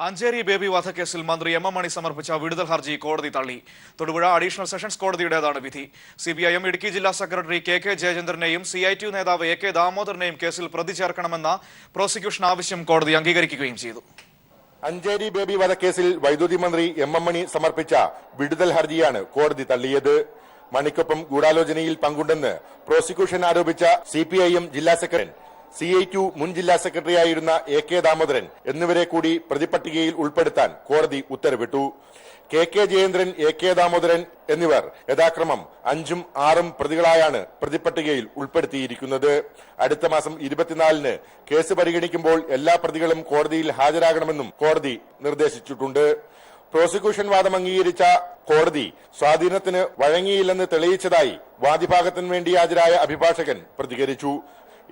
Ancheri baby വധക്കേസിൽ മന്ത്രി M M മണി സമർപ്പിച്ച വിടുതൽ ഹർജി കോടതി തള്ളി. തൊടുപുഴ അഡീഷണൽ സെഷൻസ് കോടതിയുടേതാണ് വിധി. CPIM ഇടുക്കി ജില്ലാ സെക്രട്ടറി KK ജയചന്ദ്രനെയും CITU നേതാവ് AK ദാമോദരനെയും കേസിൽ പ്രതി ചേർക്കണമെന്ന പ്രോസിക്യൂഷൻ ആവശ്യം കോടതി അംഗീകരിക്കുകയും ചെയ്തു. അഞ്ചേരി ബേബി വധക്കേസിൽ വൈദ്യുതി മന്ത്രി എം എം മണി സമർപ്പിച്ച വിടുതൽ ഹർജിയാണ് കോടതി തള്ളിയത്. മണിക്കൊപ്പം ഗൂഢാലോചനയിൽ പങ്കുണ്ടെന്ന് പ്രോസിക്യൂഷൻ ആരോപിച്ച CPIM ജില്ലാ സെക്രട്ടറി, CITU മുൻ ജില്ലാ സെക്രട്ടറിയായിരുന്ന AK ദാമോദരൻ എന്നിവരെ കൂടി പ്രതിപട്ടികയിൽ ഉൾപ്പെടുത്താൻ കോടതി ഉത്തരവിട്ടു. KK ജയേന്ദ്രൻ, AK ദാമോദരൻ എന്നിവർ യഥാക്രമം 5ഉം 6ഉം പ്രതികളായാണ് പ്രതിപട്ടികയിൽ ഉൾപ്പെടുത്തിയിരിക്കുന്നത്. അടുത്ത മാസം 24-ന് കേസ് പരിഗണിക്കുമ്പോൾ എല്ലാ പ്രതികളും കോടതിയിൽ ഹാജരാകണമെന്നും കോടതി നിർദ്ദേശിച്ചിട്ടുണ്ട്. പ്രോസിക്യൂഷൻ വാദം അംഗീകരിച്ച കോടതി സ്വാധീനത്തിന് വഴങ്ങിയില്ലെന്ന് തെളിയിച്ചതായി വാദിഭാഗത്തിന് വേണ്ടി ഹാജരായ അഭിഭാഷകൻ പ്രതികരിച്ചു.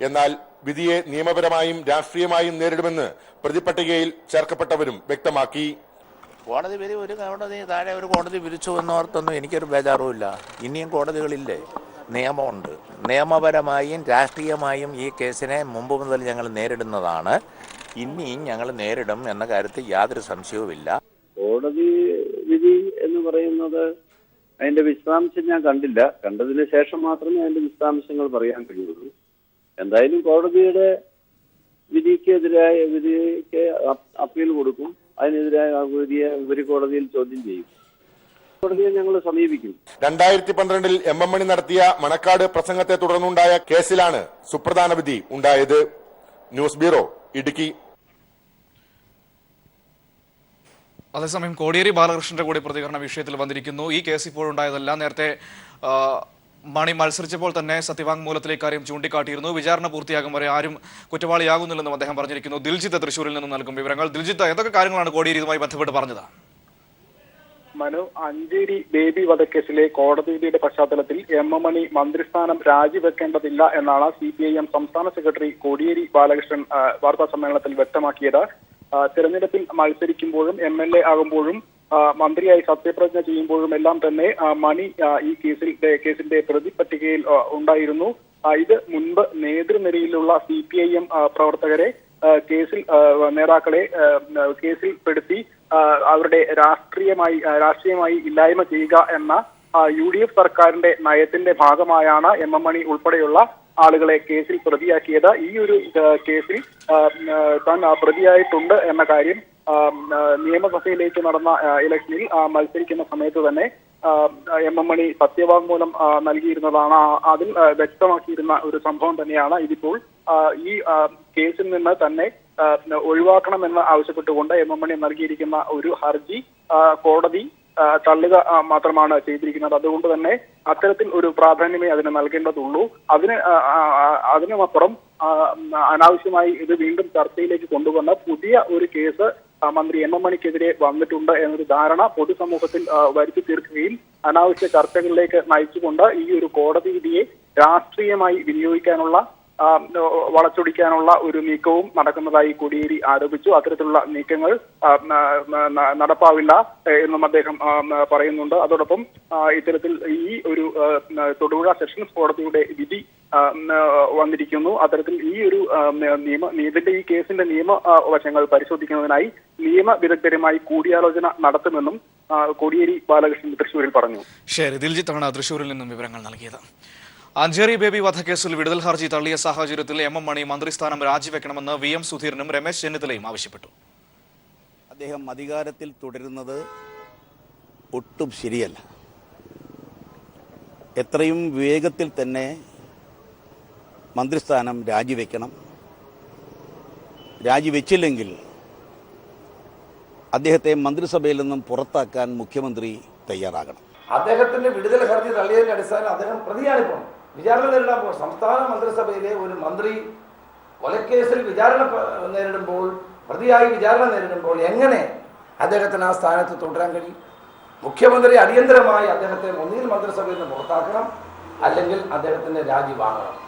എന്നാൽ വിധിയെ നിയമപരമായും രാഷ്ട്രീയമായും നേരിടുമെന്ന് പ്രതിപട്ടികയിൽ ചേർക്കപ്പെട്ടവരും വ്യക്തമാക്കി. കോടതി വിധി താഴെ ഒരു കോടതി വിധിച്ചു എന്നോർത്തൊന്നും എനിക്കൊരു ബേജാറുമില്ല. ഇനിയും കോടതികളില്ലേ, നിയമമുണ്ട്. നിയമപരമായും രാഷ്ട്രീയമായും ഈ കേസിനെ മുമ്പ് മുതൽ ഞങ്ങൾ നേരിടുന്നതാണ്. ഇനിയും ഞങ്ങൾ നേരിടും എന്ന കാര്യത്തിൽ യാതൊരു സംശയവുമില്ല. കോടതി വിധി എന്ന് പറയുന്നത് അതിന്റെ വിശദാംശം ഞാൻ കണ്ടില്ല. കണ്ടതിന് ശേഷം മാത്രമേ അതിന്റെ വിശദാംശങ്ങൾ പറയാൻ കഴിയുള്ളൂ. എന്തായാലും കോടതിയുടെ വിധിക്ക് അപ്പീൽ കൊടുക്കും. അതിനെതിരായ വിധിയെ ഉപരികോടതിയിൽ ചോദ്യം ചെയ്യും. കോടതിയെ ഞങ്ങൾ സമീപിക്കും. 2012-ൽ എം എം മണി നടത്തിയ മണക്കാട് പ്രസംഗത്തെ തുടർന്നുണ്ടായ കേസിലാണ് സുപ്രധാന വിധി ഉണ്ടായത്. News bureau, Idukki. അതേസമയം കോടിയേരി ബാലകൃഷ്ണന്റെ കൂടി പ്രതികരണ വിഷയത്തിൽ വന്നിരിക്കുന്നു. ഈ കേസ് ഇപ്പോഴുണ്ടായതല്ല. നേരത്തെ മണി മത്സരിച്ചപ്പോൾ തന്നെ സത്യവാങ്മൂലത്തിൽ ഇക്കാര്യം ചൂണ്ടിക്കാട്ടിയിരുന്നു. വിചാരണ പൂർത്തിയാകും വരെ ആരും കുറ്റവാളിയാകുന്നില്ലെന്നും അദ്ദേഹം പറഞ്ഞിരിക്കുന്നു. ദിൽജിത്ത് തൃശ്ശൂരിൽ നിന്നും നൽകും വിവരങ്ങൾ. ദിൽജിത്ത്, ഏതൊക്കെ കാര്യങ്ങളാണ് കോടിയേരി ഇതുമായി ബന്ധപ്പെട്ട് പറഞ്ഞത്? മനു, അഞ്ചേരി ബേബി വധക്കേസിലെ കോടതി വിധിയുടെ പശ്ചാത്തലത്തിൽ എം എം മണി മന്ത്രിസ്ഥാനം രാജിവെക്കേണ്ടതില്ല എന്നാണ് CPIM സംസ്ഥാന സെക്രട്ടറി കോടിയേരി ബാലകൃഷ്ണൻ വാർത്താ സമ്മേളനത്തിൽ വ്യക്തമാക്കിയത്. തെരഞ്ഞെടുപ്പിൽ മത്സരിക്കുമ്പോഴും MLA ആകുമ്പോഴും മന്ത്രിയായി സത്യപ്രതിജ്ഞ ചെയ്യുമ്പോഴും എല്ലാം തന്നെ മണി ഈ കേസിന്റെ പ്രതിപട്ടികയിൽ ഉണ്ടായിരുന്നു. ഇത് മുൻപ് നേതൃനിരയിലുള്ള CPIM പ്രവർത്തകരെ നേതാക്കളെ കേസിൽ പെടുത്തി അവരുടെ രാഷ്ട്രീയമായി ഇല്ലായ്മ ചെയ്യുക എന്ന UDF സർക്കാരിന്റെ നയത്തിന്റെ ഭാഗമായാണ് എം എം മണി ഉൾപ്പെടെയുള്ള ആളുകളെ കേസിൽ പ്രതിയാക്കിയത്. ഈ ഒരു കേസിൽ താൻ പ്രതിയായിട്ടുണ്ട് എന്ന കാര്യം നിയമസഭയിലേക്ക് നടന്ന ഇലക്ഷനിൽ മത്സരിക്കുന്ന സമയത്ത് തന്നെ എം എം മണി സത്യവാങ്മൂലം നൽകിയിരുന്നതാണ്. അതിൽ വ്യക്തമാക്കിയിരുന്ന ഒരു സംഭവം തന്നെയാണ് ഇതിപ്പോൾ. ഈ കേസിൽ നിന്ന് തന്നെ ഒഴിവാക്കണമെന്ന് ആവശ്യപ്പെട്ടുകൊണ്ട് എം എം മണി നൽകിയിരിക്കുന്ന ഒരു ഹർജി കോടതി തള്ളുക മാത്രമാണ് ചെയ്തിരിക്കുന്നത്. അതുകൊണ്ട് തന്നെ അത്തരത്തിൽ ഒരു പ്രാധാന്യമേ അതിന് നൽകേണ്ടതുള്ളൂ. അതിനുമപ്പുറം അനാവശ്യമായി ഇത് വീണ്ടും ചർച്ചയിലേക്ക് കൊണ്ടുവന്ന പുതിയ ഒരു കേസ് മന്ത്രി എം എം മണിക്കെതിരെ വന്നിട്ടുണ്ട് എന്നൊരു ധാരണ പൊതുസമൂഹത്തിൽ വരുത്തി തീർക്കുകയും അനാവശ്യ ചർച്ചകളിലേക്ക് നയിച്ചുകൊണ്ട് ഈ ഒരു കോടതി വിധിയെ രാഷ്ട്രീയമായി വിനിയോഗിക്കാനുള്ള വളച്ചൊടിക്കാനുള്ള ഒരു നീക്കവും നടക്കുന്നതായി കോടിയേരി ആരോപിച്ചു. അത്തരത്തിലുള്ള നീക്കങ്ങൾ നടപ്പാവില്ല എന്നും അദ്ദേഹം പറയുന്നുണ്ട്. അതോടൊപ്പം ഇത്തരത്തിൽ ഈ ഒരു തൊടുപുഴ സെഷൻസ് കോടതിയുടെ വിധി വന്നിരിക്കുന്നു. അത്തരത്തിൽ ഈ ഒരു ഈ കേസിന്റെ നിയമവശങ്ങൾ പരിശോധിക്കുന്നതിനായി നിയമ വിദഗ്ധരുമായി കൂടിയാലോചന നടത്തുമെന്നും കോടിയേരി ബാലകൃഷ്ണൻ തൃശ്ശൂരിൽ പറഞ്ഞു. ശരി, ദിൽജിത്താണ് തൃശ്ശൂരിൽ നിന്നും വിവരങ്ങൾ നൽകിയത്. അഞ്ചേരി ബേബി വധക്കേസിൽ വിടുതൽ ഹർജി തള്ളിയ സാഹചര്യത്തിൽ എം എം മണി മന്ത്രിസ്ഥാനം രാജിവെക്കണമെന്ന് VM സുധീരനും രമേശ് ചെന്നിത്തലയും ആവശ്യപ്പെട്ടു. അദ്ദേഹം അധികാരത്തിൽ തുടരുന്നത് ഒട്ടും ശരിയല്ല. എത്രയും വേഗത്തിൽ തന്നെ മന്ത്രിസ്ഥാനം രാജിവെക്കണം. രാജിവെച്ചില്ലെങ്കിൽ അദ്ദേഹത്തെ മന്ത്രിസഭയിൽ നിന്നും പുറത്താക്കാൻ മുഖ്യമന്ത്രി തയ്യാറാകണം. അദ്ദേഹത്തിന്റെ വിടുതൽ ഹർജി തള്ളിയതിന്റെ അടിസ്ഥാനം അദ്ദേഹം പ്രതിയാണിപ്പോൾ വിചാരണ നേരിടാൻ പോകും. സംസ്ഥാന മന്ത്രിസഭയിലെ ഒരു മന്ത്രി കൊലക്കേസിൽ വിചാരണ നേരിടുമ്പോൾ, പ്രതിയായി വിചാരണ നേരിടുമ്പോൾ എങ്ങനെ അദ്ദേഹത്തിന് ആ സ്ഥാനത്ത് തുടരാൻ കഴിയും? മുഖ്യമന്ത്രി അടിയന്തരമായി അദ്ദേഹത്തെ ഒന്നുകിൽ മന്ത്രിസഭയിൽ നിന്ന് പുറത്താക്കണം, അല്ലെങ്കിൽ അദ്ദേഹത്തിന്റെ രാജി വാങ്ങണം.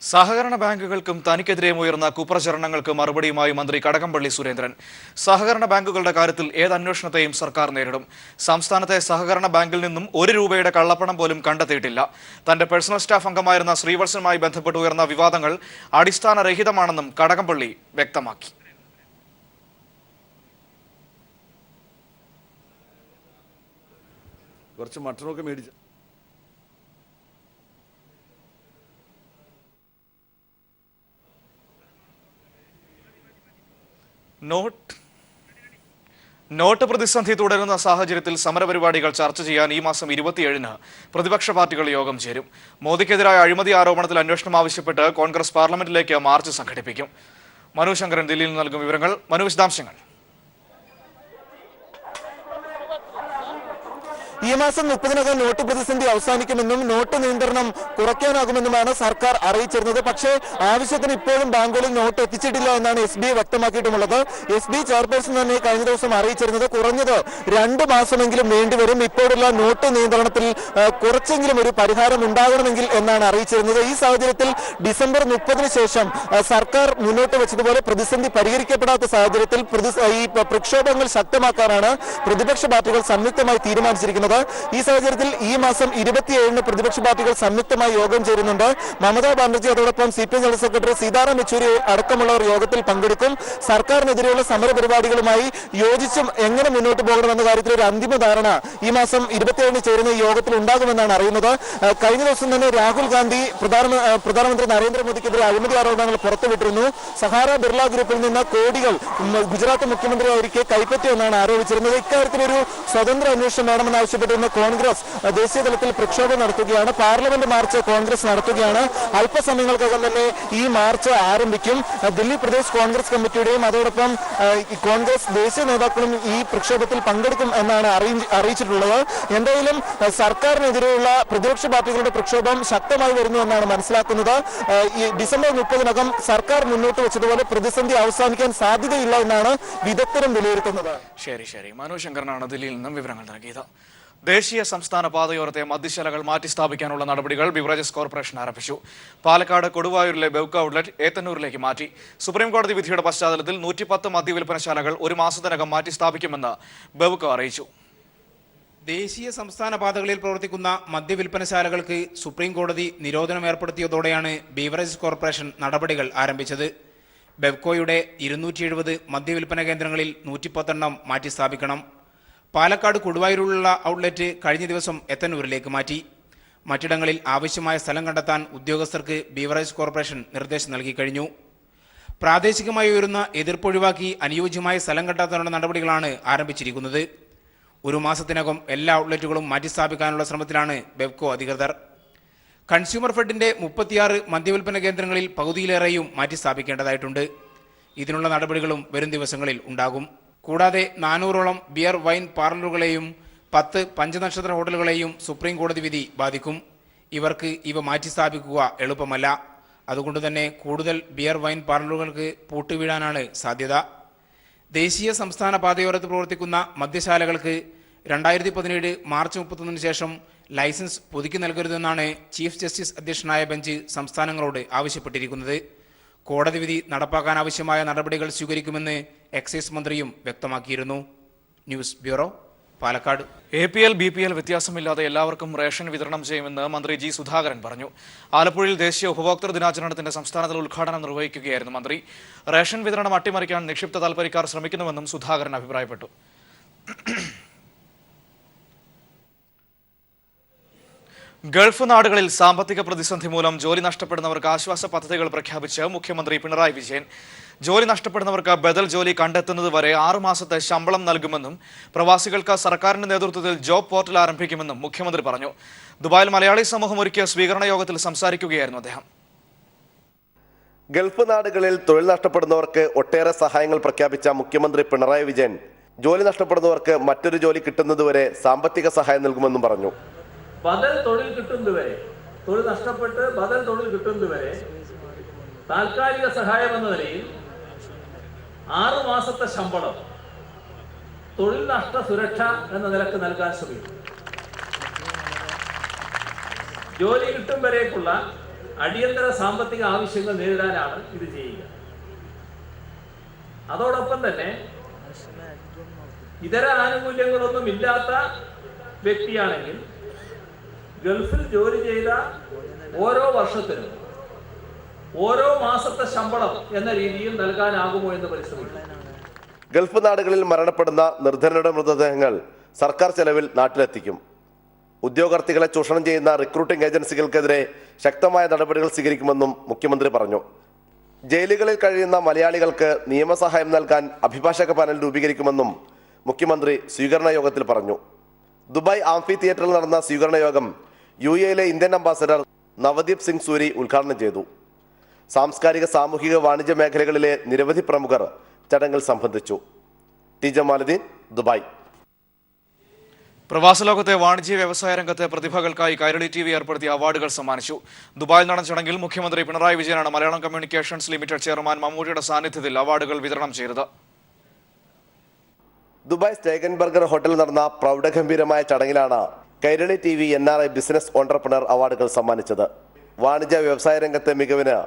സഹകരണ ബാങ്കുകൾക്കും തനിക്കെതിരെ ഉയർന്ന കുപ്രചരണങ്ങൾക്ക് മറുപടിയുമായി മന്ത്രി കടകംപള്ളി സുരേന്ദ്രൻ. സഹകരണ ബാങ്കുകളുടെ കാര്യത്തിൽ ഏത് അന്വേഷണത്തെയും സർക്കാർ നേരിടും. സംസ്ഥാനത്തെ സഹകരണ ബാങ്കിൽ നിന്നും 1 രൂപയുടെ കള്ളപ്പണം പോലും കണ്ടെത്തിയിട്ടില്ല. തന്റെ പേഴ്സണൽ സ്റ്റാഫ് അംഗമായിരുന്ന ശ്രീവത്സനുമായി ബന്ധപ്പെട്ട് ഉയർന്ന വിവാദങ്ങൾ അടിസ്ഥാനരഹിതമാണെന്നും കടകംപള്ളി വ്യക്തമാക്കി. കുറച്ച് മട്ടനൊക്കെ മേടിച്ചു. നോട്ട് പ്രതിസന്ധി തുടരുന്ന സാഹചര്യത്തിൽ സമരപരിപാടികൾ ചർച്ച ചെയ്യാൻ ഈ മാസം 27-ന് പ്രതിപക്ഷ പാർട്ടികൾ യോഗം ചേരും. മോദിക്കെതിരായ അഴിമതി ആരോപണത്തിൽ അന്വേഷണം ആവശ്യപ്പെട്ട് കോൺഗ്രസ് പാർലമെന്റിലേക്ക് മാർച്ച് സംഘടിപ്പിക്കും. മനു ശങ്കരൻ ദില്ലിയിൽ നിന്ന് നൽകും വിവരങ്ങൾ. മനു, വിശദാംശങ്ങൾ. ഈ മാസം 30-നകം നോട്ട് പ്രതിസന്ധി അവസാനിക്കുമെന്നും നോട്ട് നിയന്ത്രണം കുറയ്ക്കാനാകുമെന്നുമാണ് സർക്കാർ അറിയിച്ചിരുന്നത്. പക്ഷേ ആവശ്യത്തിന് ഇപ്പോഴും ബാങ്കുകളിൽ നോട്ട് എത്തിച്ചിട്ടില്ല എന്നാണ് SBI വ്യക്തമാക്കിയിട്ടുള്ളത്. SBI ചെയർപേഴ്സൺ തന്നെ കഴിഞ്ഞ ദിവസം അറിയിച്ചിരുന്നത് കുറഞ്ഞത് 2 മാസമെങ്കിലും വേണ്ടിവരും ഇപ്പോഴുള്ള നോട്ട് നിയന്ത്രണത്തിൽ കുറച്ചെങ്കിലും ഒരു പരിഹാരം ഉണ്ടാകണമെങ്കിൽ എന്നാണ് അറിയിച്ചിരുന്നത്. ഈ സാഹചര്യത്തിൽ ഡിസംബർ 30-ന് ശേഷം സർക്കാർ മുന്നോട്ട് വെച്ചതുപോലെ പ്രതിസന്ധി പരിഹരിക്കപ്പെടാത്ത സാഹചര്യത്തിൽ ഈ പ്രക്ഷോഭങ്ങൾ ശക്തമാക്കാനാണ് പ്രതിപക്ഷ പാർട്ടികൾ സംയുക്തമായി തീരുമാനിച്ചിരിക്കുന്നത്. ഈ സാഹചര്യത്തിൽ ഈ മാസം 27-ന് പ്രതിപക്ഷ പാർട്ടികൾ സംയുക്തമായി യോഗം ചേരുന്നുണ്ട്. മമതാ ബാനർജി അതോടൊപ്പം CPM general secretary Sitaram Yechury അടക്കമുള്ളവർ യോഗത്തിൽ പങ്കെടുക്കും. സർക്കാരിനെതിരെയുള്ള സമരപരിപാടികളുമായി യോജിച്ചും എങ്ങനെ മുന്നോട്ട് പോകണമെന്ന കാര്യത്തിൽ ഒരു അന്തിമ ധാരണ ഈ മാസം 27-ന് ചേരുന്ന ഈ യോഗത്തിൽ ഉണ്ടാകുമെന്നാണ് അറിയുന്നത്. കഴിഞ്ഞ ദിവസം തന്നെ രാഹുൽ ഗാന്ധി പ്രധാനമന്ത്രി നരേന്ദ്രമോദിക്കെതിരെ അഴിമതി ആരോപണങ്ങൾ പുറത്തുവിട്ടിരുന്നു. സഹാര ബിർള ഗ്രൂപ്പിൽ നിന്ന് കോടികൾ ഗുജറാത്ത് മുഖ്യമന്ത്രിയായിരിക്കെ കൈപ്പറ്റിയെന്നാണ് ആരോപിച്ചിരുന്നത്. ഇക്കാര്യത്തിലൊരു സ്വതന്ത്ര അന്വേഷണം വേണമെന്നാവശ്യപ്പെട്ട് കോൺഗ്രസ് ദേശീയ തലത്തിൽ പ്രക്ഷോഭം നടത്തുകയാണ്. പാർലമെന്റ് മാർച്ച് കോൺഗ്രസ് നടത്തുകയാണ്. അല്പസമയങ്ങൾക്കകം തന്നെ ഈ മാർച്ച് ആരംഭിക്കും. ദില്ലി പ്രദേശ് കോൺഗ്രസ് കമ്മിറ്റിയുടെയും അതോടൊപ്പം കോൺഗ്രസ് ദേശീയ നേതാക്കളും ഈ പ്രക്ഷോഭത്തിൽ പങ്കെടുക്കും എന്നാണ് അറിയിച്ചിട്ടുള്ളത്. എന്തായാലും സർക്കാരിനെതിരെയുള്ള പ്രതിപക്ഷ പാർട്ടികളുടെ പ്രക്ഷോഭം ശക്തമായി വരുന്നു എന്നാണ് മനസ്സിലാക്കുന്നത്. ഈ ഡിസംബർ 30-നകം സർക്കാർ മുന്നോട്ട് വെച്ചതുപോലെ പ്രതിസന്ധി അവസാനിക്കാൻ സാധ്യതയില്ല എന്നാണ് വിദഗ്ധരും വിലയിരുത്തുന്നത്. ശരി. മനു ശങ്കരനാണ് ദില്ലിയിൽ നിന്നും വിവരങ്ങൾ നൽകിയത്. ദേശീയ സംസ്ഥാന പാതയോരത്തെ മദ്യശാലകൾ മാറ്റിസ്ഥാപിക്കാനുള്ള നടപടികൾ ബിവറേജസ് കോർപ്പറേഷൻ ആരംഭിച്ചു. പാലക്കാട് കൊടുവായൂരിലെ ബെവ്ക ഔട്ട്ലെറ്റ് ഏത്തന്നൂരിലേക്ക് മാറ്റി. സുപ്രീം കോടതി വിധിയുടെ പശ്ചാത്തലത്തിൽ 110 മദ്യവിൽപ്പനശാലകൾ 1 മാസത്തിനകം മാറ്റിസ്ഥാപിക്കുമെന്ന് ബെവ്ക അറിയിച്ചു. ദേശീയ സംസ്ഥാന പാതകളിൽ പ്രവർത്തിക്കുന്ന മദ്യവിൽപ്പനശാലകൾക്ക് സുപ്രീം കോടതി നിരോധനം ഏർപ്പെടുത്തിയതോടെയാണ് ബീവറേജസ് കോർപ്പറേഷൻ നടപടികൾ ആരംഭിച്ചത്. ബെവ്കോയുടെ 270 മദ്യവിൽപ്പന കേന്ദ്രങ്ങളിൽ 110 മാറ്റിസ്ഥാപിക്കണം. പാലക്കാട് കൊടുവായൂരിലുള്ള ഔട്ട്ലെറ്റ് കഴിഞ്ഞ ദിവസം ഏത്തന്നൂരിലേക്ക് മാറ്റി. മറ്റിടങ്ങളിൽ ആവശ്യമായ സ്ഥലം കണ്ടെത്താൻ ഉദ്യോഗസ്ഥർക്ക് ബീവറേജ് കോർപ്പറേഷൻ നിർദ്ദേശം നൽകി കഴിഞ്ഞു. പ്രാദേശികമായി ഉയരുന്ന എതിർപ്പൊഴിവാക്കി അനുയോജ്യമായ സ്ഥലം കണ്ടെത്താനുള്ള നടപടികളാണ് ആരംഭിച്ചിരിക്കുന്നത്. 1 മാസത്തിനകം എല്ലാ ഔട്ട്ലെറ്റുകളും മാറ്റിസ്ഥാപിക്കാനുള്ള ശ്രമത്തിലാണ് ബെവ്കോ അധികൃതർ. കൺസ്യൂമർ ഫെഡിന്റെ 36 മദ്യവിൽപ്പന കേന്ദ്രങ്ങളിൽ പകുതിയിലേറെയും മാറ്റിസ്ഥാപിക്കേണ്ടതായിട്ടുണ്ട്. ഇതിനുള്ള നടപടികളും വരും ദിവസങ്ങളിൽ ഉണ്ടാകും. കൂടാതെ 400ഓളം ബിയർ വൈൻ പാർലറുകളെയും 10 പഞ്ചനക്ഷത്ര ഹോട്ടലുകളെയും സുപ്രീം കോടതി വിധി ബാധിക്കും. ഇവർക്ക് ഇവ മാറ്റിസ്ഥാപിക്കുക എളുപ്പമല്ല. അതുകൊണ്ട് തന്നെ കൂടുതൽ ബിയർ വൈൻ പാർലറുകൾക്ക് പൂട്ടുവീഴാനാണ് സാധ്യത. ദേശീയ സംസ്ഥാന പാതയോരത്ത് പ്രവർത്തിക്കുന്ന മദ്യശാലകൾക്ക് 2017 മാർച്ച് 31-ന് ശേഷം ലൈസൻസ് പുതുക്കി നൽകരുതെന്നാണ് ചീഫ് ജസ്റ്റിസ് അധ്യക്ഷനായ ബെഞ്ച് സംസ്ഥാനങ്ങളോട് ആവശ്യപ്പെട്ടിരിക്കുന്നത്. കോടതി വിധി നടപ്പാക്കാനാവശ്യമായ നടപടികൾ സ്വീകരിക്കുമെന്ന് എക്സൈസ് മന്ത്രിയും വ്യക്തമാക്കിയിരുന്നു. News bureau, Palakkad. APL BPL വ്യത്യാസമില്ലാതെ എല്ലാവർക്കും റേഷൻ വിതരണം ചെയ്യുമെന്ന് മന്ത്രി G സുധാകരൻ പറഞ്ഞു. ആലപ്പുഴയിൽ ദേശീയ ഉപഭോക്തൃ ദിനാചരണത്തിന്റെ സംസ്ഥാനതല ഉദ്ഘാടനം നിർവഹിക്കുകയായിരുന്നു മന്ത്രി. റേഷൻ വിതരണം അട്ടിമറിക്കാൻ നിക്ഷിപ്ത താൽപര്യക്കാർ ശ്രമിക്കുന്നുവെന്നും സുധാകരൻ അഭിപ്രായപ്പെട്ടു. ഗൾഫ് നാടുകളിൽ സാമ്പത്തിക പ്രതിസന്ധി മൂലം ജോലി നഷ്ടപ്പെടുന്നവർക്ക് ആശ്വാസ പദ്ധതികൾ പ്രഖ്യാപിച്ച് മുഖ്യമന്ത്രി പിണറായി വിജയൻ. ജോലി നഷ്ടപ്പെടുന്നവർക്ക് ബദൽ ജോലി കണ്ടെത്തുന്നതുവരെ 6 മാസത്തെ ശമ്പളം നൽകുമെന്നും പ്രവാസികൾക്ക് സർക്കാരിന്റെ നേതൃത്വത്തിൽ ജോബ് പോർട്ടൽ ആരംഭിക്കുമെന്നും മുഖ്യമന്ത്രി പറഞ്ഞു. ദുബായിൽ മലയാളി സമൂഹം ഒരുക്കിയ സ്വീകരണ യോഗത്തിൽ സംസാരിക്കുകയായിരുന്നു അദ്ദേഹം. ഗൾഫ് നാടുകളിൽ തൊഴിൽ നഷ്ടപ്പെടുന്നവർക്ക് ഒട്ടേറെ സഹായങ്ങൾ പ്രഖ്യാപിച്ച മുഖ്യമന്ത്രി പിണറായി വിജയൻ ജോലി നഷ്ടപ്പെടുന്നവർക്ക് മറ്റൊരു ജോലി കിട്ടുന്നതുവരെ സാമ്പത്തിക സഹായം നൽകുമെന്നും പറഞ്ഞു. ബദൽ തൊഴിൽ കിട്ടുന്നതുവരെ, തൊഴിൽ നഷ്ടപ്പെട്ട് ബദൽ തൊഴിൽ കിട്ടുന്നതുവരെ താൽക്കാലിക സഹായം എന്ന നിലയിൽ 6 മാസത്തെ ശമ്പളം തൊഴിൽ നഷ്ട സുരക്ഷ എന്ന നിലക്ക് നൽകാൻ ശ്രമിക്കും. ജോലി കിട്ടും വരേക്കുള്ള അടിയന്തര സാമ്പത്തിക ആവശ്യങ്ങൾ നേരിടാനാണ് ഇത് ചെയ്യുക. അതോടൊപ്പം തന്നെ ഇതര ആനുകൂല്യങ്ങളൊന്നും ഇല്ലാത്ത വ്യക്തിയാണെങ്കിൽ ഗൾഫിൽ ജോലി ചെയ്ത ഓരോ വർഷത്തിനും ഓരോ മാസത്തെ ശമ്പളം എന്ന രീതിയിൽ നൽകാനാകുമോ എന്ന് പരിശ്രമിക്കും. ഗൾഫ് നാടുകളിൽ മരണപ്പെടുന്ന നിർധനരുടെ മൃതദേഹങ്ങൾ സർക്കാർ ചെലവിൽ നാട്ടിലെത്തിക്കും. ഉദ്യോഗാർത്ഥികളെ ചൂഷണം ചെയ്യുന്ന റിക്രൂട്ടിംഗ് ഏജൻസികൾക്കെതിരെ ശക്തമായ നടപടികൾ സ്വീകരിക്കുമെന്നും മുഖ്യമന്ത്രി പറഞ്ഞു. ജയിലുകളിൽ കഴിയുന്ന മലയാളികൾക്ക് നിയമസഹായം നൽകാൻ അഭിഭാഷക പാനൽ രൂപീകരിക്കുമെന്നും മുഖ്യമന്ത്രി സ്വീകരണ യോഗത്തിൽ പറഞ്ഞു. ദുബായ് ആംഫി തിയേറ്ററിൽ നടന്ന സ്വീകരണ യോഗം UAE Indian ambassador Navdeep Singh Suri ഉദ്ഘാടനം ചെയ്തു. സാംസ്കാരിക, സാമൂഹിക, വാണിജ്യ മേഖലകളിലെ നിരവധി പ്രമുഖർ ചടങ്ങിൽ സംബന്ധിച്ചു. T Jamaluddin, Dubai. പ്രവാസ ലോകത്തെ വാണിജ്യ വ്യവസായ രംഗത്തെ പ്രതിഭകൾക്കായി കൈരളി TV ഏർപ്പെടുത്തിയ അവാർഡുകൾ സമ്മാനിച്ചു. ദുബായിൽ നടന്ന ചടങ്ങിൽ മുഖ്യമന്ത്രി പിണറായി വിജയനാണ് മലയാളം കമ്മ്യൂണിക്കേഷൻസ് ലിമിറ്റഡ് ചെയർമാൻ മമ്മൂട്ടിയുടെ സാന്നിധ്യത്തിൽ അവാർഡുകൾ വിതരണം ചെയ്തത്. ദുബായ് സ്റ്റേഗൻബർഗർ ഹോട്ടലിൽ നടന്ന പ്രൗഢഗംഭീരമായ ചടങ്ങിലാണ് Kairali TV NRI business entrepreneur അവാർഡുകൾ സമ്മാനിച്ചത്. വാണിജ്യ വ്യവസായ രംഗത്തെ മികവിന്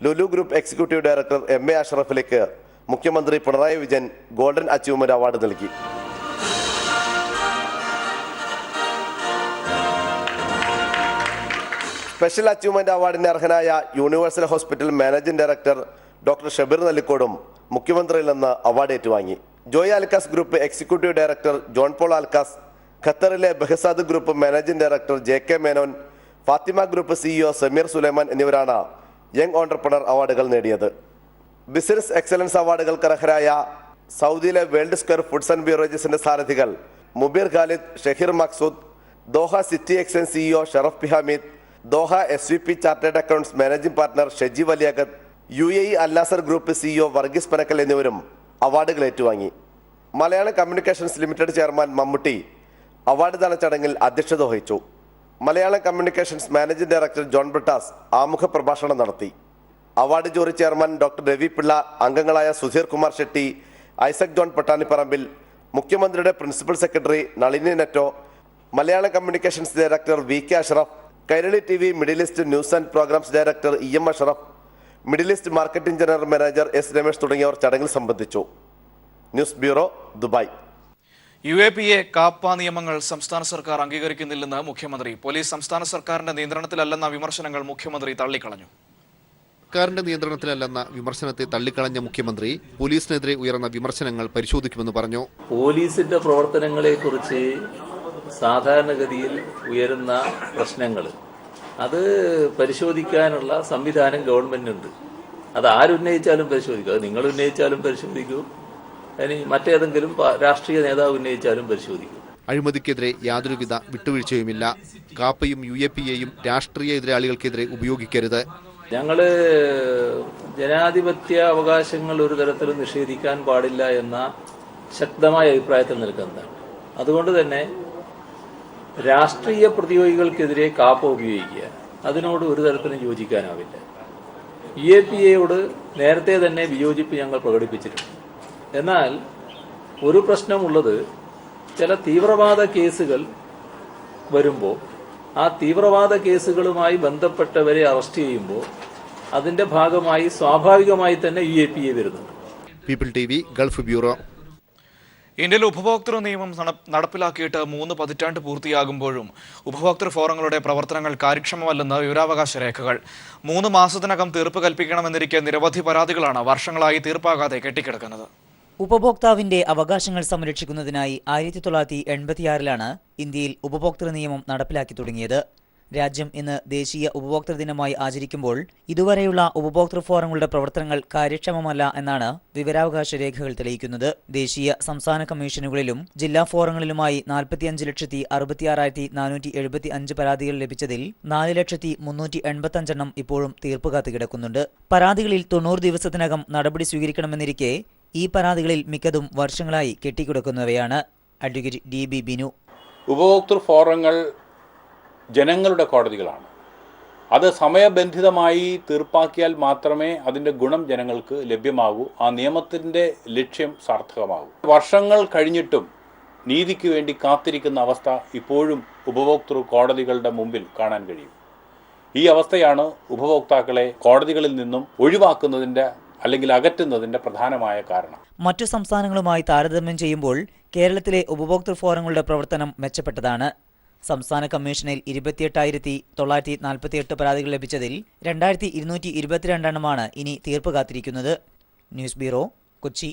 Lulu group executive director MA അഷ്റഫിലേക്ക് മുഖ്യമന്ത്രി Pinarayi Vijayan golden achievement award നൽകി. സ്പെഷ്യൽ അച്ചീവ്മെന്റ് അവാർഡിന് അർഹനായ universal hospital managing director doctor Shabeer നെല്ലിക്കോടും മുഖ്യമന്ത്രിയിൽ നിന്ന് അവാർഡ് ഏറ്റുവാങ്ങി. Joy Alukkas group executive director John Paul Alukkas, ഖത്തറിലെ Behzad group managing director JK Menon, Fathima group CEO Sameer Sulaiman എന്നിവരാണ് യങ് ഓൺട്രപ്രണർ അവാർഡുകൾ നേടിയത്. ബിസിനസ് എക്സലൻസ് അവാർഡുകൾക്ക് അർഹരായ സൗദിയിലെ വേൾഡ് സ്ക്വയർ ഫുഡ്സ് ആൻഡ് ബിവറേജസിന്റെ സാരഥികൾ Mubeer Khalid, Shaheer Maqsood, Doha city exchange CEO Sharaf P Hameed, Doha SVP chartered accounts managing partner Shajeev Aliyakhath, UAE Al Nasser group CEO Varghese Panakkal എന്നിവരും അവാർഡുകൾ ഏറ്റുവാങ്ങി. Malayalam communications limited chairman Mammootty award ദാന ചടങ്ങിൽ അധ്യക്ഷത വഹിച്ചു. Malayalam communications managing director John Brittas ആമുഖ പ്രഭാഷണം നടത്തി. Award jury chairman doctor Ravi Pillai, അംഗങ്ങളായ സുധീർ കുമാർ ഷെട്ടി, ഐസക് ജോൺ പട്ടാണിപ്പറമ്പിൽ, മുഖ്യമന്ത്രിയുടെ principal secretary Nalini Netto, Malayalam communications director VK Ashraf, Kairali TV middle east news and programmes director EM Ashraf, middle east marketing general manager S Ramesh തുടങ്ങിയവർ ചടങ്ങിൽ സംബന്ധിച്ചു. News bureau, Dubai. UAPA KAAPA നിയമങ്ങൾ സംസ്ഥാന സർക്കാർ അംഗീകരിക്കുന്നില്ലെന്ന് മുഖ്യമന്ത്രി. പോലീസ് സംസ്ഥാന സർക്കാരിന്റെ നിയന്ത്രണത്തിലല്ലെന്ന വിമർശനങ്ങൾ മുഖ്യമന്ത്രി തള്ളിക്കളഞ്ഞു. സർക്കാരിന്റെ നിയന്ത്രണത്തിലല്ലെന്ന വിമർശനത്തെ തള്ളിക്കളഞ്ഞ മുഖ്യമന്ത്രി പോലീസിനെതിരെ ഉയർന്ന വിമർശനങ്ങൾ പരിശോധിക്കുമെന്ന് പറഞ്ഞു. പോലീസിന്റെ പ്രവർത്തനങ്ങളെക്കുറിച്ച് സാധാരണഗതിയിൽ ഉയരുന്ന പ്രശ്നങ്ങൾ അത് പരിശോധിക്കാനുള്ള സംവിധാനം ഗവൺമെന്റിനുണ്ട്. അത് ആരുന്നയിച്ചാലും പരിശോധിക്കും. അത് നിങ്ങൾ ഉന്നയിച്ചാലും പരിശോധിക്കൂ, ഇനി മറ്റേതെങ്കിലും രാഷ്ട്രീയ നേതാവ് ഉന്നയിച്ചാലും പരിശോധിക്കും. അഴിമതിക്കെതിരെ യാതൊരുവിധ വിട്ടുവീഴ്ചയുമില്ല. കാപ്പയും UAPAയും രാഷ്ട്രീയ എതിരാളികൾക്കെതിരെ ഉപയോഗിക്കരുത്. ഞങ്ങള് ജനാധിപത്യ അവകാശങ്ങൾ ഒരു തരത്തിലും നിഷേധിക്കാൻ പാടില്ല എന്ന ശക്തമായ അഭിപ്രായത്തിൽ നിൽക്കുന്നതാണ്. അതുകൊണ്ട് തന്നെ രാഷ്ട്രീയ പ്രതിയോഗികൾക്കെതിരെ കാപ്പ ഉപയോഗിക്കുക, അതിനോട് ഒരു തരത്തിലും യോജിക്കാനാവില്ല. UAPAയോട് നേരത്തെ തന്നെ വിയോജിപ്പ് ഞങ്ങൾ പ്രകടിപ്പിച്ചിട്ടുണ്ട്. എന്നാൽ ഒരു പ്രശ്നമുള്ളത്, ചില തീവ്രവാദ കേസുകൾ വരുമ്പോൾ ആ തീവ്രവാദ കേസുകളുമായി ബന്ധപ്പെട്ടവരെ അറസ്റ്റ് ചെയ്യുമ്പോൾ അതിന്റെ ഭാഗമായി സ്വാഭാവികമായി തന്നെ UAPA വരുന്നുണ്ട്. People TV, Gulf bureau. ഇന്ത്യയിൽ ഉപഭോക്തൃ നിയമം നടപ്പിലാക്കിയിട്ട് 3 പതിറ്റാണ്ട് പൂർത്തിയാകുമ്പോഴും ഉപഭോക്തൃ ഫോറങ്ങളുടെ പ്രവർത്തനങ്ങൾ കാര്യക്ഷമമല്ലെന്ന് വിവരാവകാശ രേഖകൾ. 3 മാസത്തിനകം തീർപ്പ് കൽപ്പിക്കണമെന്നിരിക്കെ നിരവധി പരാതികളാണ് വർഷങ്ങളായി തീർപ്പാകാതെ കെട്ടിക്കിടക്കുന്നത്. ഉപഭോക്താവിന്റെ അവകാശങ്ങൾ സംരക്ഷിക്കുന്നതിനായി 1986 ഇന്ത്യയിൽ ഉപഭോക്തൃ നിയമം നടപ്പിലാക്കി തുടങ്ങിയത്. രാജ്യം ഇന്ന് ദേശീയ ഉപഭോക്തൃ ദിനമായി ആചരിക്കുമ്പോൾ ഇതുവരെയുള്ള ഉപഭോക്തൃ ഫോറങ്ങളുടെ പ്രവർത്തനങ്ങൾ കാര്യക്ഷമമല്ല എന്നാണ് വിവരാവകാശ രേഖകൾ തെളിയിക്കുന്നത്. ദേശീയ സംസ്ഥാന കമ്മീഷനുകളിലും ജില്ലാ ഫോറങ്ങളിലുമായി 45,66,475 പരാതികൾ ലഭിച്ചതിൽ 4,385 ഇപ്പോഴും തീർപ്പ് കാത്തു കിടക്കുന്നുണ്ട്. പരാതികളിൽ 90 ദിവസത്തിനകം നടപടി സ്വീകരിക്കണമെന്നിരിക്കെ ഈ പരാതികളിൽ മിക്കതും വർഷങ്ങളായി കെട്ടിക്കിടക്കുന്നവയാണ്. Advocate DB Binu. ഉപഭോക്തൃ ഫോറങ്ങൾ ജനങ്ങളുടെ കോടതികളാണ്. അത് സമയബന്ധിതമായി തീർപ്പാക്കിയാൽ മാത്രമേ അതിൻ്റെ ഗുണം ജനങ്ങൾക്ക് ലഭ്യമാകൂ, ആ നിയമത്തിൻ്റെ ലക്ഷ്യം സാർത്ഥകമാകൂ. വർഷങ്ങൾ കഴിഞ്ഞിട്ടും നീതിക്ക് വേണ്ടി കാത്തിരിക്കുന്ന അവസ്ഥ ഇപ്പോഴും ഉപഭോക്തൃ കോടതികളുടെ മുമ്പിൽ കാണാൻ കഴിയും. ഈ അവസ്ഥയാണ് ഉപഭോക്താക്കളെ കോടതികളിൽ നിന്നും ഒഴിവാക്കുന്നതിൻ്റെ അല്ലെങ്കിൽ അകറ്റുന്നതിന്റെ പ്രധാനമായ കാരണം. മറ്റു സംസ്ഥാനങ്ങളുമായി താരതമ്യം ചെയ്യുമ്പോൾ കേരളത്തിലെ ഉപഭോക്തൃ ഫോറങ്ങളുടെ പ്രവർത്തനം മെച്ചപ്പെട്ടതാണ്. സംസ്ഥാന കമ്മീഷനിൽ 28,948 പരാതികൾ ലഭിച്ചതിൽ 2,222 ഇനി തീർപ്പ് കാത്തിരിക്കുന്നത്. News bureau, Kochi.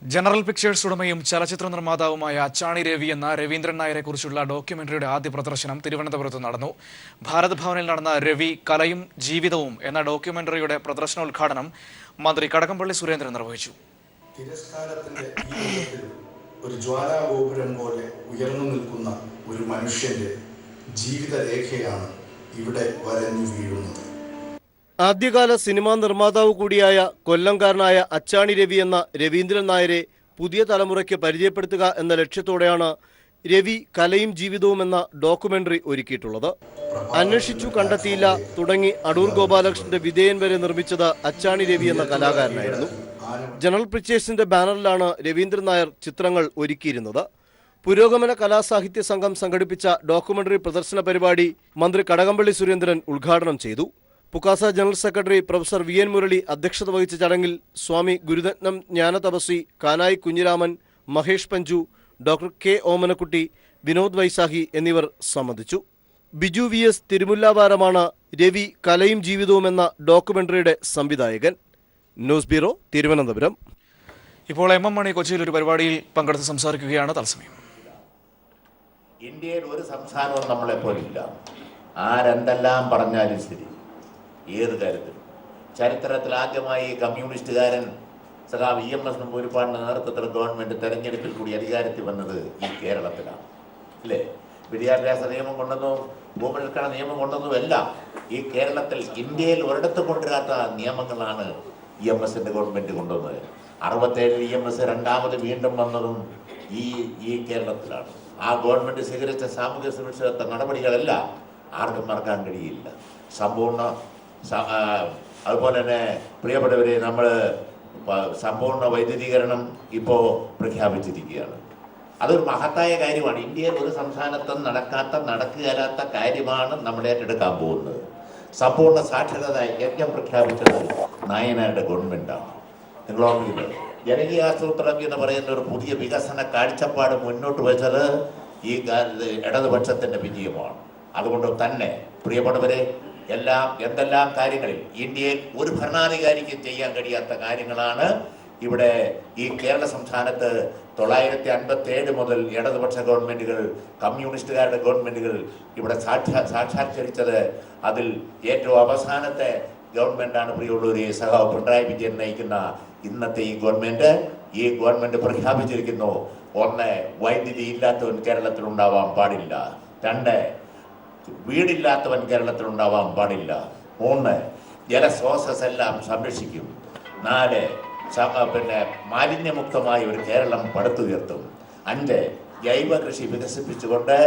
General pictures ഉടമയും ചലച്ചിത്ര നിർമ്മാതാവുമായ അച്ചാണി രവി എന്ന രവീന്ദ്രൻ നായരെ കുറിച്ചുള്ള ഡോക്യുമെന്ററിയുടെ ആദ്യ പ്രദർശനം തിരുവനന്തപുരത്ത് നടന്നു. ഭാരത് ഭവനിൽ നടന്ന രവി കലയും ജീവിതവും എന്ന ഡോക്യുമെന്ററിയുടെ പ്രദർശനോദ്ഘാടനം മന്ത്രി കടകംപള്ളി സുരേന്ദ്രൻ നിർവഹിച്ചു. തിരസ്കാരത്തിന്റെ ഈ യുഗത്തിൽ ഒരു ജ്വാലാഗോപുരം പോലെ ഉയർന്നു നിൽക്കുന്ന ഒരു മനുഷ്യന്റെ ജീവിതരേഖയാണ് ഇവിടെ വരഞ്ഞു വീഴുന്നത്. ആദ്യകാല സിനിമാ നിർമ്മാതാവ് കൂടിയായ കൊല്ലംകാരനായ അച്ചാണി രവി എന്ന രവീന്ദ്രൻ നായരെ പുതിയ തലമുറയ്ക്ക് പരിചയപ്പെടുത്തുക എന്ന ലക്ഷ്യത്തോടെയാണ് രവി കലയും ജീവിതവും എന്ന ഡോക്യുമെന്ററി ഒരുക്കിയിട്ടുള്ളത്. അന്വേഷിച്ചു കണ്ടെത്തിയില്ല തുടങ്ങി അടൂർ ഗോപാലകൃഷ്ണന്റെ വിധേയൻ വരെ നിർമ്മിച്ചത് അച്ചാണി രവി എന്ന കലാകാരനായിരുന്നു. ജനറൽ പിക്ചേഴ്സിന്റെ ബാനറിലാണ് രവീന്ദ്രൻ നായർ ചിത്രങ്ങൾ ഒരുക്കിയിരുന്നത്. പുരോഗമന കലാസാഹിത്യ സംഘം സംഘടിപ്പിച്ച ഡോക്യുമെന്ററി പ്രദർശന പരിപാടി മന്ത്രി കടകംപള്ളി സുരേന്ദ്രൻ ഉദ്ഘാടനം ചെയ്തു. Pukasa general secretary professor V N Murali അധ്യക്ഷത വഹിച്ച ചടങ്ങിൽ സ്വാമി ഗുരുരത്നം ജ്ഞാനതപസ്വി കാനായി കുഞ്ഞിരാമൻ, മഹേഷ് പഞ്ചു, ഡോക്ടർ കെ ഓമനക്കുട്ടി, വിനോദ് വൈശാഖി എന്നിവർ സംബന്ധിച്ചു. ബിജു വി എസ് തിരുമുല്ലാവാരമാണ് രവി കലയും ജീവിതവും എന്ന ഡോക്യുമെന്ററിയുടെ സംവിധായകൻ. News bureau, Thiruvananthapuram. ഇപ്പോൾ എം എം മണി കൊച്ചിയിൽ ഒരു പരിപാടിയിൽ പങ്കെടുത്ത് സംസാരിക്കുകയാണ്. തത്സമയം. ഇന്ത്യയിൽ ഒരു സംസ്ഥാനവും നമ്മളെപ്പോലില്ല. ആരെന്തെല്ലാം പറഞ്ഞാലും ശരി, ഏത് കാര്യത്തിലും ചരിത്രത്തിൽ ആദ്യമായി കമ്മ്യൂണിസ്റ്റുകാരൻ സഖാവ് EMS നമ്പൂതിരിപ്പാടിന്റെ നേതൃത്വത്തിൽ ഗവൺമെന്റ് തെരഞ്ഞെടുപ്പിൽ കൂടി അധികാരത്തിൽ വന്നത് ഈ കേരളത്തിലാണ്, അല്ലേ? വിദ്യാഭ്യാസ നിയമം കൊണ്ടതും ഭൂമിൽക്കണ നിയമം കൊണ്ടതും എല്ലാം ഈ കേരളത്തിൽ, ഇന്ത്യയിൽ ഒരിടത്ത് കൊണ്ടുവരാത്ത നിയമങ്ങളാണ് EMSന്റെ ഗവൺമെന്റ് കൊണ്ടുവന്നത്. 67 EMS രണ്ടാമത് വീണ്ടും വന്നതും ഈ കേരളത്തിലാണ്. ആ ഗവൺമെന്റ് സ്വീകരിച്ച സാമൂഹ്യ സുരക്ഷിതത്വ നടപടികളെല്ലാം ആർക്കും മറക്കാൻ കഴിയില്ല. സമ്പൂർണ്ണ അതുപോലെ തന്നെ പ്രിയപ്പെട്ടവരെ, നമ്മൾ സമ്പൂർണ്ണ വൈദ്യുതീകരണം ഇപ്പോൾ പ്രഖ്യാപിച്ചിരിക്കുകയാണ്. അതൊരു മഹത്തായ കാര്യമാണ്. ഇന്ത്യയിൽ ഒരു സംസ്ഥാനത്തും നടക്കുകയില്ലാത്ത കാര്യമാണ് നമ്മൾ ഏറ്റെടുക്കാൻ പോകുന്നത്. സമ്പൂർണ്ണ സാക്ഷരത യജ്ഞം പ്രഖ്യാപിച്ചത് നായനാരുടെ ഗവൺമെൻറ്റാണ്. നിങ്ങൾ ഓർമ്മിക്കുന്നത്, ജനകീയ ആസൂത്രണം എന്ന് പറയുന്ന ഒരു പുതിയ വികസന കാഴ്ചപ്പാട് മുന്നോട്ട് വെച്ചത് ഈ ഇടതുപക്ഷത്തിൻ്റെ വിജയമാണ്. അതുകൊണ്ട് തന്നെ പ്രിയപ്പെട്ടവരെ, എന്തെല്ലാം കാര്യങ്ങളിൽ ഇന്ത്യയിൽ ഒരു ഭരണാധികാരിക്ക് ചെയ്യാൻ കഴിയാത്ത കാര്യങ്ങളാണ് ഇവിടെ ഈ കേരള സംസ്ഥാനത്ത് 957 മുതൽ ഇടതുപക്ഷ ഗവൺമെന്റുകൾ, കമ്മ്യൂണിസ്റ്റുകാരുടെ ഗവൺമെന്റുകൾ ഇവിടെ സാക്ഷാത്കരിച്ചത്. അതിൽ ഏറ്റവും അവസാനത്തെ ഗവൺമെന്റാണ് പ്രിയമുള്ളവരെ, സഖാവ് പിണറായി വിജയൻ നയിക്കുന്ന ഇന്നത്തെ ഈ ഗവൺമെന്റ് പ്രഖ്യാപിച്ചിരിക്കുന്നു. 1, വൈദ്യുതി ഇല്ലാത്തവൻ കേരളത്തിൽ ഉണ്ടാവാൻ പാടില്ല. 2, വീടില്ലാത്തവൻ കേരളത്തിൽ ഉണ്ടാവാൻ പാടില്ല. 3, ജലസ്രോതസ് എല്ലാം സംരക്ഷിക്കും. 4, മാലിന്യമുക്തമായ ഒരു കേരളം പടുത്തുയർത്തും. 5, ജൈവ കൃഷി വികസിപ്പിച്ചുകൊണ്ട്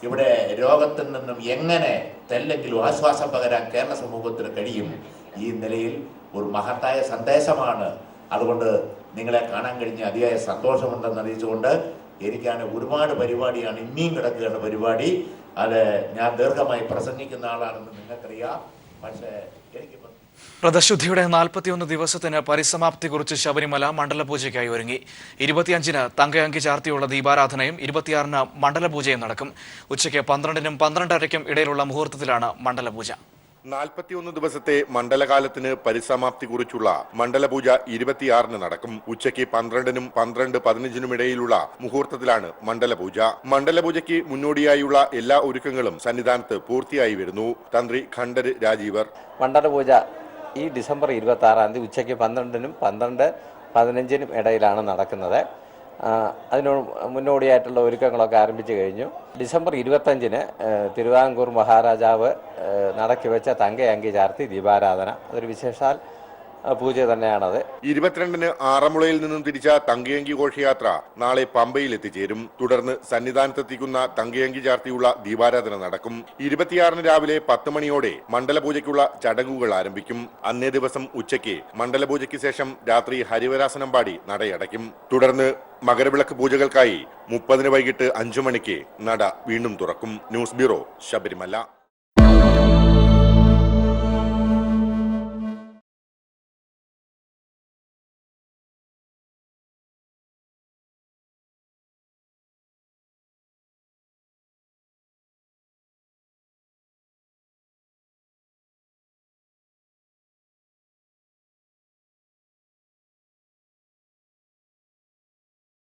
ഇവിടെ രോഗത്തിൽ നിന്നും എങ്ങനെ തെല്ലെങ്കിലും ആശ്വാസം പകരാൻ കേരള സമൂഹത്തിന് കഴിയും. ഈ നിലയിൽ ഒരു മഹത്തായ സന്ദേശമാണ്. അതുകൊണ്ട് നിങ്ങളെ കാണാൻ കഴിഞ്ഞ അതിയായ സന്തോഷമുണ്ടെന്ന് അറിയിച്ചുകൊണ്ട്, എനിക്കാണ് ഒരുപാട് പരിപാടിയാണ് ഇനിയും കിടക്കുകയാണ് പരിപാടി. അത് ഞാൻ ദീർഘമായി പ്രസംഗിക്കുന്ന ആളാണെന്ന് നിങ്ങൾക്കറിയാം. പക്ഷേ എനിക്ക് വ്രതശുദ്ധിയുടെ 41 ദിവസത്തിന് പരിസമാപ്തി കുറിച്ച് ശബരിമല മണ്ഡലപൂജയ്ക്കായി ഒരുങ്ങി. 25-ന് തങ്കയങ്കി ചാർത്തിയുള്ള ദീപാരാധനയും 26-ന് മണ്ഡലപൂജയും നടക്കും. ഉച്ചയ്ക്ക് 12-നും 12:30-നും ഇടയിലുള്ള മുഹൂർത്തത്തിലാണ് മണ്ഡലപൂജ. 41 ദിവസത്തെ മണ്ഡലകാലത്തിന് പരിസമാപ്തി കുറിച്ചുള്ള മണ്ഡലപൂജ 26-ന് നടക്കും. ഉച്ചയ്ക്ക് 12-നും 12:15-നും ഇടയിലുള്ള മുഹൂർത്തത്തിലാണ് മണ്ഡലപൂജ. മണ്ഡലപൂജയ്ക്ക് മുന്നോടിയായുള്ള എല്ലാ ഒരുക്കങ്ങളും സന്നിധാനത്ത് പൂർത്തിയായി വരുന്നു. തന്ത്രി ഖണ്ഡര് രാജീവർ. മണ്ഡലപൂജ ഈ ഡിസംബർ 26-ാം തീയതി ഉച്ചയ്ക്ക് 12-നും 12:15-നും ഇടയിലാണ് നടക്കുന്നത്. അതിന് മുന്നോടിയായിട്ടുള്ള ഒരുക്കങ്ങളൊക്കെ ആരംഭിച്ചു കഴിഞ്ഞു. ഡിസംബർ 25-ന് തിരുവിതാംകൂർ മഹാരാജാവ് നടക്കി വെച്ച തങ്കയങ്കി ചാർത്തി ദീപാരാധന, അതൊരു വിശേഷാൽ പൂജ തന്നെയാണത്. 22-ന് ആറന്മുളയിൽ നിന്നും തിരിച്ച തങ്കയങ്കി ഘോഷയാത്ര നാളെ പമ്പയിൽ എത്തിച്ചേരും. തുടർന്ന് സന്നിധാനത്തെത്തിക്കുന്ന തങ്കയങ്കി ചാർത്തിയുള്ള ദീപാരാധന നടക്കും. 26-ന് രാവിലെ 10 മണിയോടെ മണ്ഡലപൂജയ്ക്കുള്ള ചടങ്ങുകൾ ആരംഭിക്കും. അന്നേ ദിവസം ഉച്ചയ്ക്ക് മണ്ഡലപൂജയ്ക്ക് ശേഷം രാത്രി ഹരിവരാസനം പാടി നടയടയ്ക്കും. തുടർന്ന് മകരവിളക്ക് പൂജകൾക്കായി 30-ന് വൈകിട്ട് 5 മണിക്ക് നട വീണ്ടും തുറക്കും. News bureau, Sabarimala.